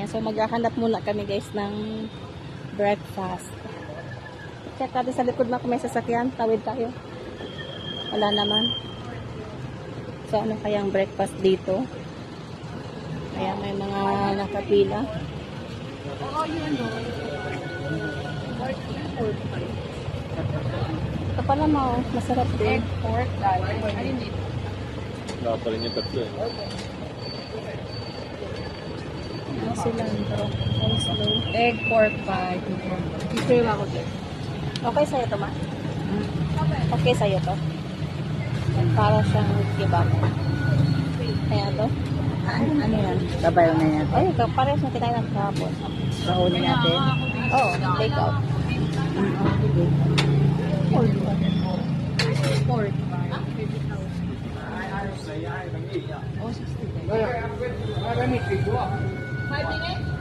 Ayan, so maghahanap muna kami guys ng breakfast. Check natin sa likod na kung may sasakyan. Tawid tayo. Wala naman. So ano kayang breakfast dito? Ayan, may mga nakapila. Ito pala mo, masarap din. Egg, pork, alin dito? Wala pa rin yung tatlo eh. Cilantro. Slow. Egg, pork pie. Ito ako din. Okay sa'yo to, ma? Okay sa'yo to? Para siyang kebab. Kaya to? Ano yan? Babayo na yan. Ay, parehas na kinain ng kahapon. Bahuli natin. Oo, take out. Pork. Oh, 60. 5 minutes.